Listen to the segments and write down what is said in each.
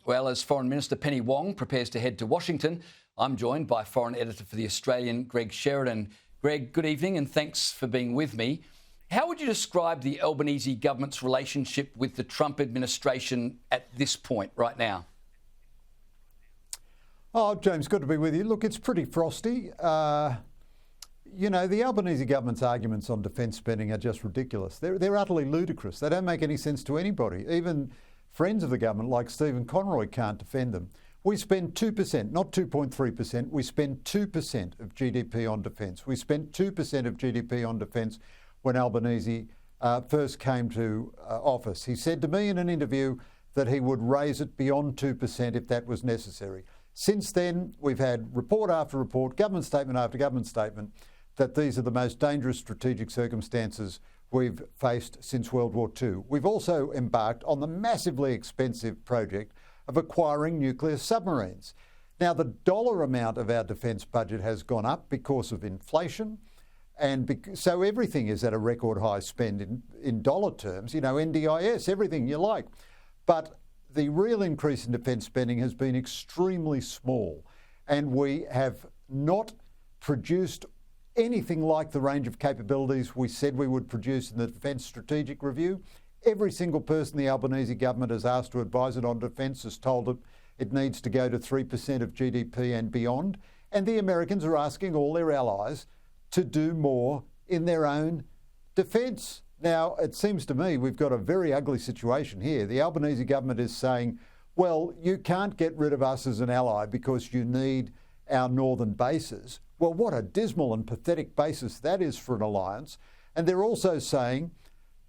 Well, as Foreign Minister Penny Wong prepares to head to Washington, I'm joined by Foreign Editor for The Australian, Greg Sheridan. Greg, good evening and thanks for being with me. How would you describe the Albanese government's relationship with the Trump administration at this point, right now? Oh, James, good to be with you. Look, it's pretty frosty. You know, the Albanese government's arguments on defence spending are just ridiculous. They're utterly ludicrous. They don't make any sense to anybody. Even friends of the government like Stephen Conroy can't defend them. We spend 2%, not 2.3%. We spend 2% of GDP on defence. We spent 2% of GDP on defence when Albanese first came to office. He said to me in an interview that he would raise it beyond 2% if that was necessary. Since then, we've had report after report, government statement after government statement, that these are the most dangerous strategic circumstances we've faced since World War II. We've also embarked on the massively expensive project of acquiring nuclear submarines. Now, the dollar amount of our defence budget has gone up because of inflation, and so everything is at a record high spend in dollar terms, you know, NDIS, everything you like. But the real increase in defence spending has been extremely small, and we have not produced anything like the range of capabilities we said we would produce in the Defence Strategic Review. Every single person the Albanese government has asked to advise it on defence has told it it needs to go to 3% of GDP and beyond. And the Americans are asking all their allies to do more in their own defence. Now, it seems to me we've got a very ugly situation here. The Albanese government is saying, well, you can't get rid of us as an ally because you need our northern bases. Well, what a dismal and pathetic basis that is for an alliance. And they're also saying,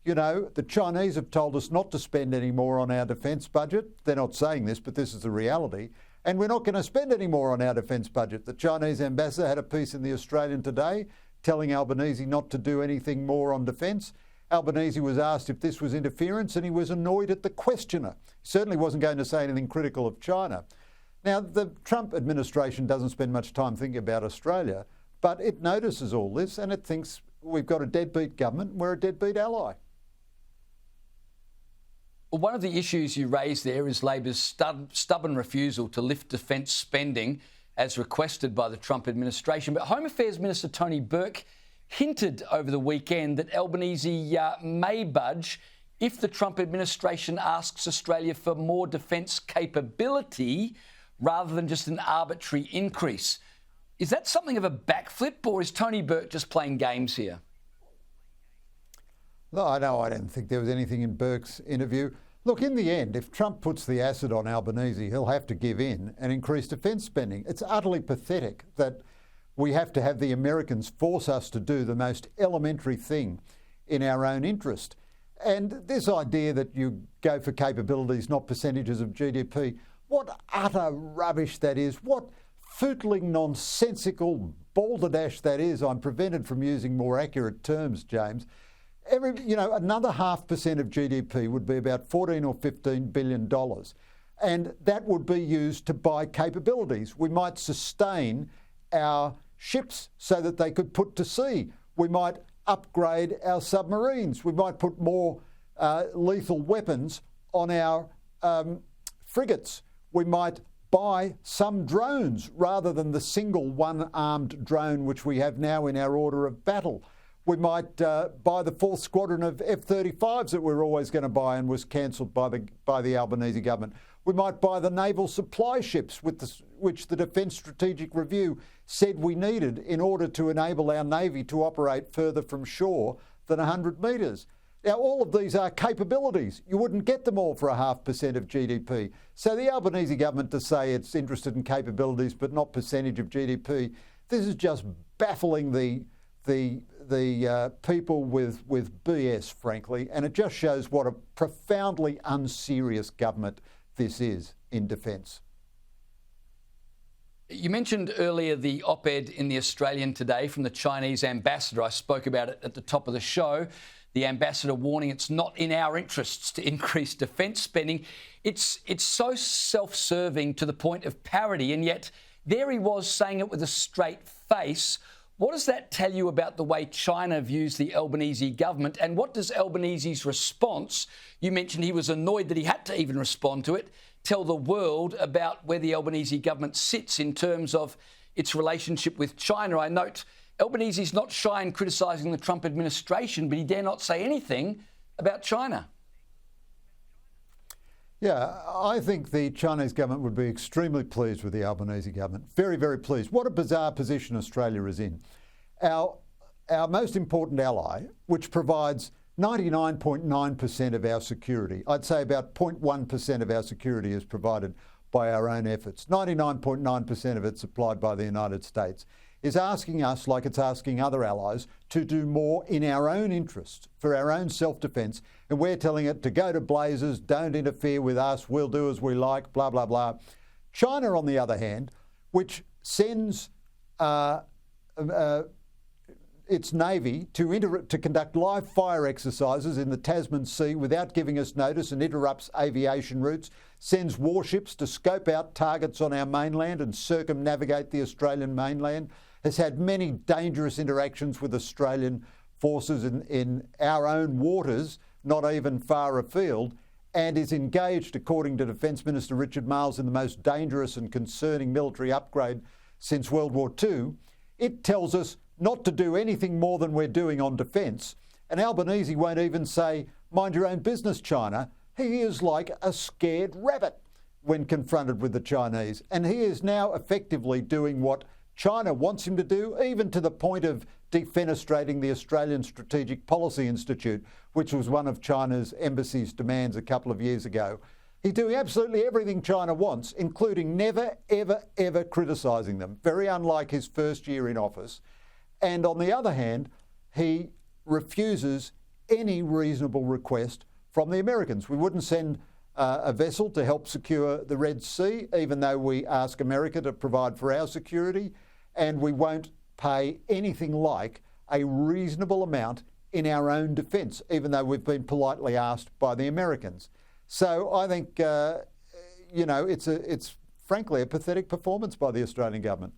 you know, the Chinese have told us not to spend any more on our defence budget. They're not saying this, but this is the reality. And we're not going to spend any more on our defence budget. The Chinese ambassador had a piece in The Australian today telling Albanese not to do anything more on defence. Albanese was asked if this was interference and he was annoyed at the questioner. He certainly wasn't going to say anything critical of China. Now, the Trump administration doesn't spend much time thinking about Australia, but it notices all this and it thinks we've got a deadbeat government and we're a deadbeat ally. Well, one of the issues you raised there is Labor's stubborn refusal to lift defence spending as requested by the Trump administration. But Home Affairs Minister Tony Burke hinted over the weekend that Albanese may budge if the Trump administration asks Australia for more defence capability rather than just an arbitrary increase. Is that something of a backflip, or is Tony Burke just playing games here? No, I don't think there was anything in Burke's interview. Look, in the end, if Trump puts the acid on Albanese, he'll have to give in and increase defence spending. It's utterly pathetic that we have to have the Americans force us to do the most elementary thing in our own interest. And this idea that you go for capabilities, not percentages of GDP, what utter rubbish that is. What footling, nonsensical balderdash that is. I'm prevented from using more accurate terms, James. Another 0.5% of GDP would be about $14 or $15 billion. And that would be used to buy capabilities. We might sustain our ships so that they could put to sea. We might upgrade our submarines. We might put more lethal weapons on our frigates. We might buy some drones rather than the single one-armed drone which we have now in our order of battle. We might buy the 4th squadron of F-35s that we're always going to buy and was cancelled by the Albanese government. We might buy the naval supply ships which the Defence Strategic Review said we needed in order to enable our Navy to operate further from shore than 100 metres. Now, all of these are capabilities. You wouldn't get them all for 0.5% of GDP. So the Albanese government to say it's interested in capabilities but not percentage of GDP, this is just baffling the people with BS, frankly, and it just shows what a profoundly unserious government this is in defence. You mentioned earlier the op-ed in The Australian today from the Chinese ambassador. I spoke about it at the top of the show. The ambassador warning it's not in our interests to increase defence spending. It's so self-serving to the point of parody, and yet there he was saying it with a straight face. What does that tell you about the way China views the Albanese government, and what does Albanese's response, you mentioned he was annoyed that he had to even respond to it, tell the world about where the Albanese government sits in terms of its relationship with China. I note Albanese is not shy in criticising the Trump administration, but he dare not say anything about China. Yeah, I think the Chinese government would be extremely pleased with the Albanese government. Very, very pleased. What a bizarre position Australia is in. Our most important ally, which provides 99.9% of our security, I'd say about 0.1% of our security is provided by our own efforts. 99.9% of it supplied by the United States, is asking us, like it's asking other allies, to do more in our own interests, for our own self-defence, and we're telling it to go to blazes, don't interfere with us, we'll do as we like, blah, blah, blah. China, on the other hand, which sends its navy to conduct live fire exercises in the Tasman Sea without giving us notice and interrupts aviation routes, sends warships to scope out targets on our mainland and circumnavigate the Australian mainland, has had many dangerous interactions with Australian forces in our own waters, not even far afield, and is engaged, according to Defence Minister Richard Marles, in the most dangerous and concerning military upgrade since World War II, it tells us not to do anything more than we're doing on defence. And Albanese won't even say, mind your own business, China. He is like a scared rabbit when confronted with the Chinese. And he is now effectively doing what China wants him to do, even to the point of defenestrating the Australian Strategic Policy Institute, which was one of China's embassy's demands a couple of years ago. He's doing absolutely everything China wants, including never, ever, ever criticising them, very unlike his first year in office. And on the other hand, he refuses any reasonable request from the Americans. We wouldn't send a vessel to help secure the Red Sea, even though we ask America to provide for our security, and we won't pay anything like a reasonable amount in our own defence, even though we've been politely asked by the Americans. So I think, it's frankly a pathetic performance by the Australian government.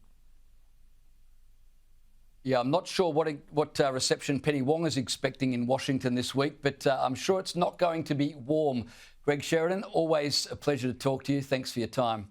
Yeah, I'm not sure what reception Penny Wong is expecting in Washington this week, but I'm sure it's not going to be warm. Greg Sheridan, always a pleasure to talk to you. Thanks for your time.